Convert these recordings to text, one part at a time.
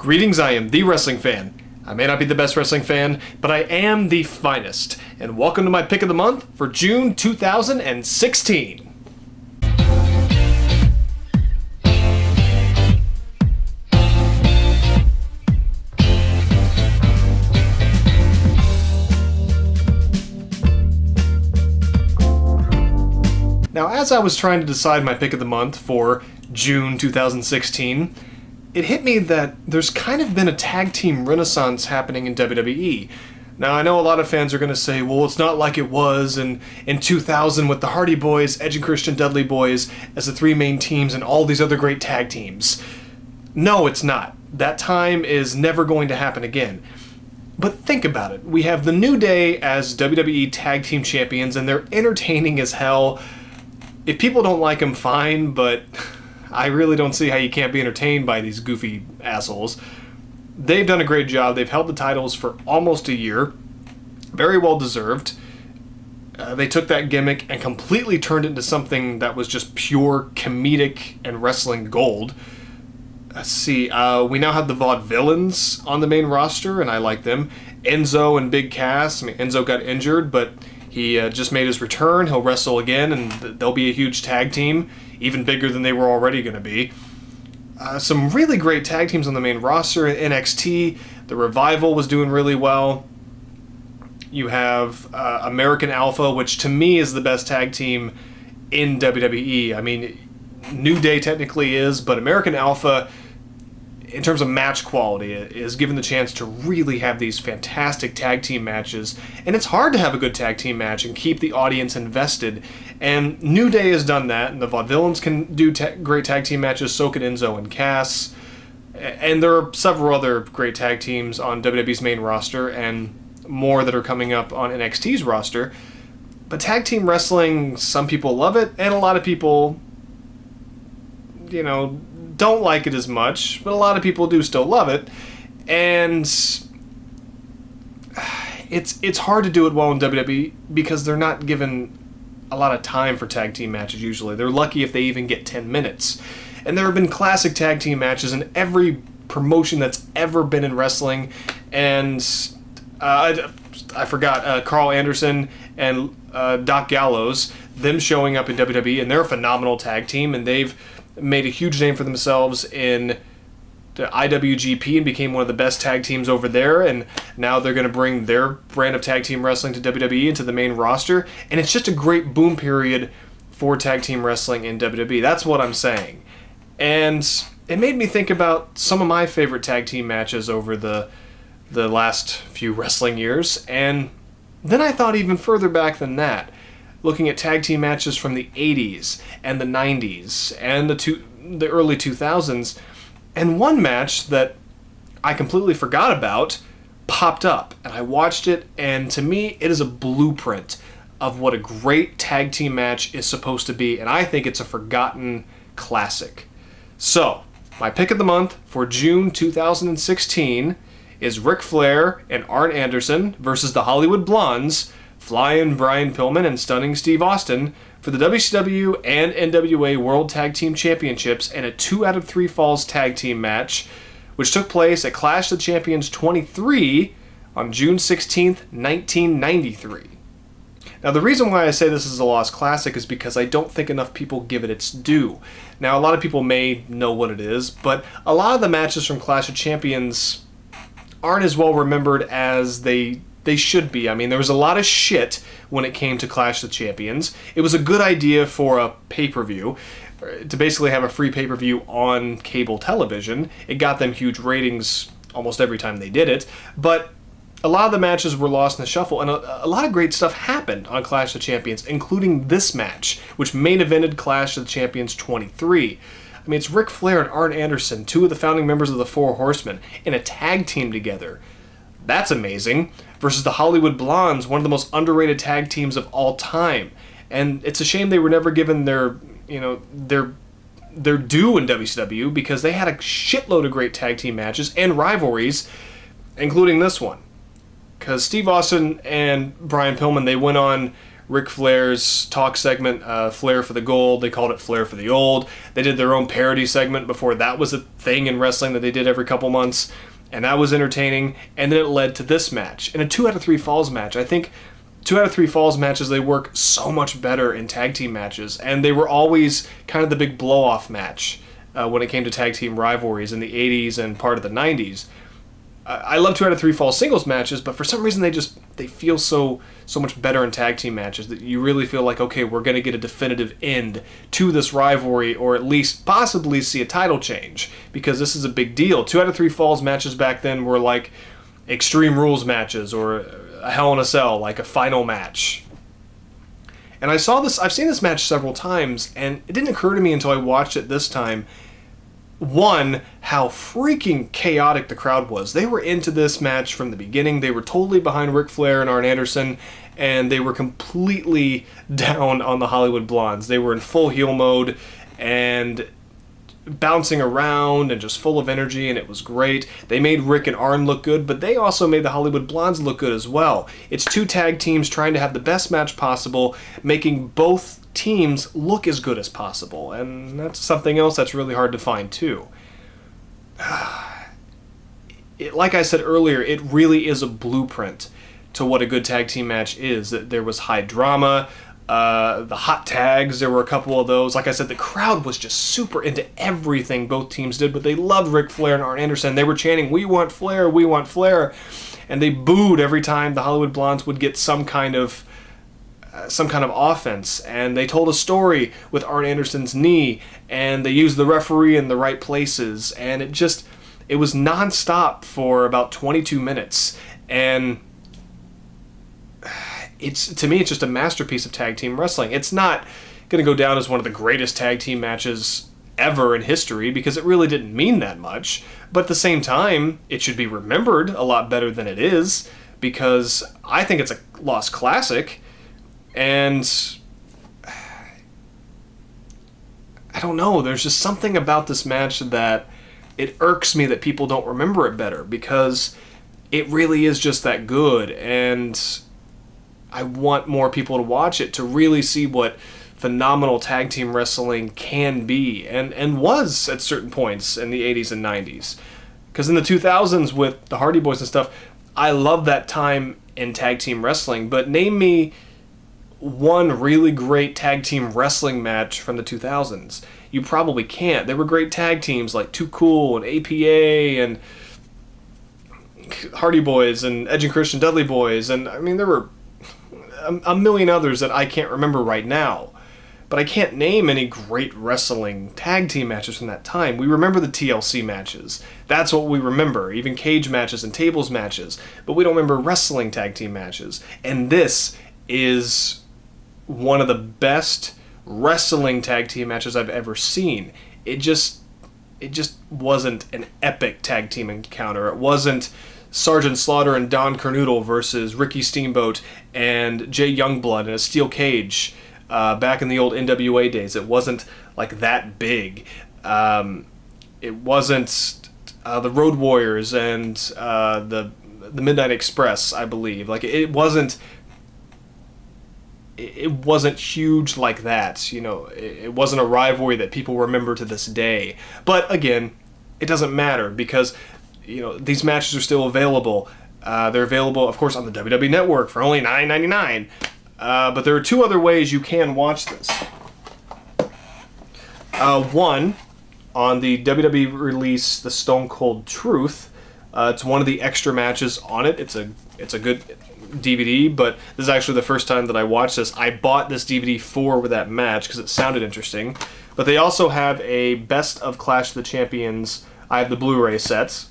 Greetings, I am the wrestling fan. I may not be the best wrestling fan, but I am the finest. And welcome to my pick of the month for June 2016. Now, as I was trying to decide my pick of the month for June 2016, it hit me that there's kind of been a tag team renaissance happening in WWE. Now, I know a lot of fans are going to say, well, it's not like it was in 2000 with the Hardy Boys, Edge and Christian Dudley Boys as the three main teams and all these other great tag teams. No, it's not. That time is never going to happen again. But think about it. We have the New Day as WWE Tag Team Champions, and they're entertaining as hell. If people don't like them, fine, but I really don't see how you can't be entertained by these goofy assholes. They've done a great job. They've held the titles for almost a year. Very well deserved. They took that gimmick and completely turned it into something that was just pure comedic and wrestling gold. Let's see, we now have the Vaudevillains on the main roster, and I like them. Enzo and Big Cass. I mean, Enzo got injured, but he just made his return. He'll wrestle again, and they'll be a huge tag team, even bigger than they were already going to be. Some really great tag teams on the main roster. In NXT, the Revival was doing really well. You have American Alpha, which to me is the best tag team in WWE. I mean, New Day technically is, but American Alpha, in terms of match quality, is given the chance to really have these fantastic tag team matches. And it's hard to have a good tag team match and keep the audience invested. And New Day has done that, and the Vaudevillains can do great tag team matches, so can Enzo and Cass. And there are several other great tag teams on WWE's main roster, and more that are coming up on NXT's roster. But tag team wrestling, some people love it, and a lot of people, don't like it as much, but a lot of people do still love it, and it's hard to do it well in WWE because they're not given a lot of time for tag team matches usually. They're lucky if they even get 10 minutes. And there have been classic tag team matches in every promotion that's ever been in wrestling, and I forgot Carl Anderson and Doc Gallows, them showing up in WWE, and they're a phenomenal tag team, and they've made a huge name for themselves in the IWGP and became one of the best tag teams over there, and now they're going to bring their brand of tag team wrestling to WWE into the main roster, and it's just a great boom period for tag team wrestling in WWE. That's what I'm saying. And it made me think about some of my favorite tag team matches over the last few wrestling years, and then I thought even further back than that, looking at tag team matches from the 80s and the 90s and the early 2000s, and one match that I completely forgot about popped up, and I watched it, and to me, it is a blueprint of what a great tag team match is supposed to be, and I think it's a forgotten classic. So, my pick of the month for June 2016 is Ric Flair and Arn Anderson versus the Hollywood Blondes, Flying Brian Pillman and Stunning Steve Austin, for the WCW and NWA World Tag Team Championships in a 2 out of 3 falls tag team match, which took place at Clash of the Champions 23 on June 16th, 1993. Now, the reason why I say this is a lost classic is because I don't think enough people give it its due. Now, a lot of people may know what it is, but a lot of the matches from Clash of Champions aren't as well remembered as they should be. I mean, there was a lot of shit when it came to Clash of the Champions. It was a good idea for a pay-per-view, to basically have a free pay-per-view on cable television. It got them huge ratings almost every time they did it, but a lot of the matches were lost in the shuffle, and a lot of great stuff happened on Clash of the Champions, including this match, which main evented Clash of the Champions 23. I mean, it's Ric Flair and Arn Anderson, 2 of the founding members of the Four Horsemen, in a tag team together. That's amazing. Versus the Hollywood Blondes, one of the most underrated tag teams of all time. And it's a shame they were never given their due in WCW, because they had a shitload of great tag team matches and rivalries, including this one. Because Steve Austin and Brian Pillman, they went on Ric Flair's talk segment, Flair for the Gold. They called it Flair for the Old. They did their own parody segment before that was a thing in wrestling that they did every couple months, and that was entertaining. And then it led to this match. In a 2 out of 3 falls match, I think 2 out of 3 falls matches, they work so much better in tag team matches, and they were always kind of the big blow-off match when it came to tag team rivalries in the 80s and part of the 90s. I love 2 out of 3 fall singles matches, but for some reason they feel so much better in tag team matches that you really feel like, okay, we're going to get a definitive end to this rivalry, or at least possibly see a title change, because this is a big deal. 2 out of 3 falls matches back then were like Extreme Rules matches, or a Hell in a Cell, like a final match. And I've seen this match several times, and it didn't occur to me until I watched it this time, one, how freaking chaotic the crowd was. They were into this match from the beginning. They were totally behind Ric Flair and Arn Anderson, and they were completely down on the Hollywood Blondes. They were in full heel mode and bouncing around and just full of energy, and it was great. They made Rick and Arn look good, but they also made the Hollywood Blondes look good as well. It's 2 tag teams trying to have the best match possible, making both teams look as good as possible, and that's something else that's really hard to find too. Like I said earlier, it really is a blueprint to what a good tag team match is. There was high drama, the hot tags, there were a couple of those. Like I said, the crowd was just super into everything both teams did, but they loved Ric Flair and Arn Anderson. They were chanting, "We want Flair, we want Flair," and they booed every time the Hollywood Blondes would get some kind of offense. And they told a story with Arn Anderson's knee, and they used the referee in the right places, and it was non-stop for about 22 minutes, and to me it's just a masterpiece of tag team wrestling. It's not going to go down as one of the greatest tag team matches ever in history, because it really didn't mean that much, but at the same time it should be remembered a lot better than it is, because I think it's a lost classic. And I don't know, there's just something about this match that it irks me that people don't remember it better, because it really is just that good, and I want more people to watch it to really see what phenomenal tag team wrestling can be, and was at certain points in the 80s and 90s. Because in the 2000s with the Hardy Boys and stuff, I love that time in tag team wrestling, but name me one really great tag team wrestling match from the 2000s. You probably can't. There were great tag teams like Too Cool and APA and Hardy Boys and Edge and Christian Dudley Boys, and I mean there were a million others that I can't remember right now. But I can't name any great wrestling tag team matches from that time. We remember the TLC matches. That's what we remember, even cage matches and tables matches. But we don't remember wrestling tag team matches. And this is one of the best wrestling tag team matches I've ever seen. It just wasn't an epic tag team encounter. It wasn't Sergeant Slaughter and Don Kernodle versus Ricky Steamboat and Jay Youngblood in a steel cage back in the old NWA days. It wasn't like that big. It wasn't the Road Warriors and the Midnight Express, I believe. Like it wasn't huge like that. You know, it wasn't a rivalry that people remember to this day. But again, it doesn't matter, because you know these matches are still available. They're available, of course, on the WWE Network for only $9.99. But there are 2 other ways you can watch this. One, on the WWE release, The Stone Cold Truth. It's one of the extra matches on it. It's a good DVD, but this is actually the first time that I watched this. I bought this DVD for that match because it sounded interesting. But they also have a Best of Clash of the Champions. I have the Blu-ray sets,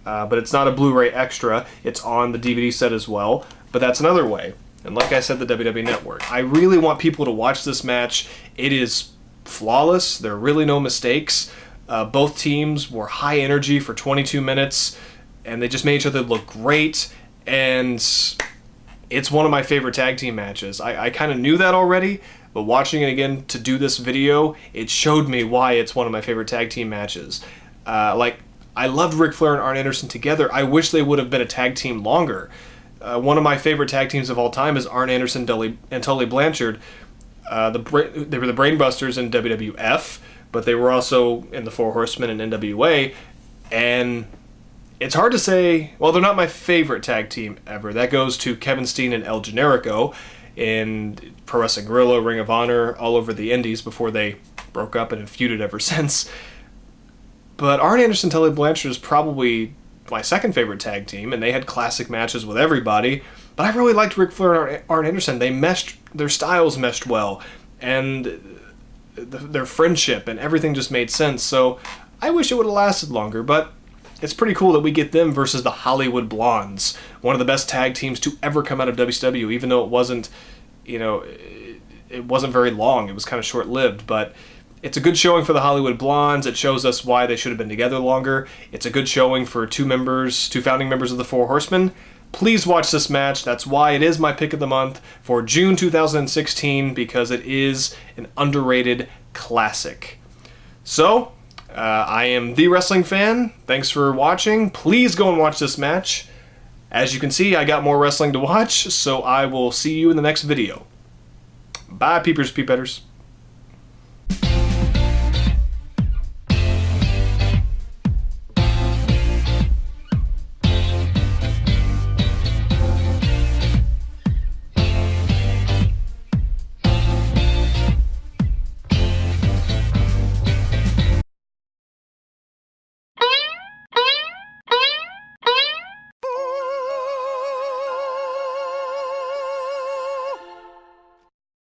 but it's not a Blu-ray extra. It's on the DVD set as well. But that's another way. And like I said, the WWE Network. I really want people to watch this match. It is flawless. There are really no mistakes. Both teams were high energy for 22 minutes, and they just made each other look great. And it's one of my favorite tag team matches. I kind of knew that already, but watching it again to do this video, it showed me why it's one of my favorite tag team matches. I loved Ric Flair and Arn Anderson together. I wish they would have been a tag team longer. one of my favorite tag teams of all time is Arn Anderson and Tully Blanchard. They were the Brainbusters in WWF, but they were also in the Four Horsemen and NWA. And it's hard to say, well, they're not my favorite tag team ever. That goes to Kevin Steen and El Generico in Pro Wrestling Guerrilla, Ring of Honor, all over the Indies before they broke up and have feuded ever since. But Arn Anderson and Tully Blanchard is probably my second favorite tag team, and they had classic matches with everybody. But I really liked Ric Flair and Arn Anderson. Their styles meshed well, and their friendship and everything just made sense. So I wish it would have lasted longer, but it's pretty cool that we get them versus the Hollywood Blondes, one of the best tag teams to ever come out of WCW, even though it wasn't, it wasn't very long. It was kind of short-lived, but it's a good showing for the Hollywood Blondes. It shows us why they should have been together longer. It's a good showing for two founding members of the Four Horsemen. Please watch this match. That's why it is my pick of the month for June 2016, because it is an underrated classic. So, I am The Wrestling Fan. Thanks for watching. Please go and watch this match. As you can see, I got more wrestling to watch, so I will see you in the next video. Bye, peepers, peepetters.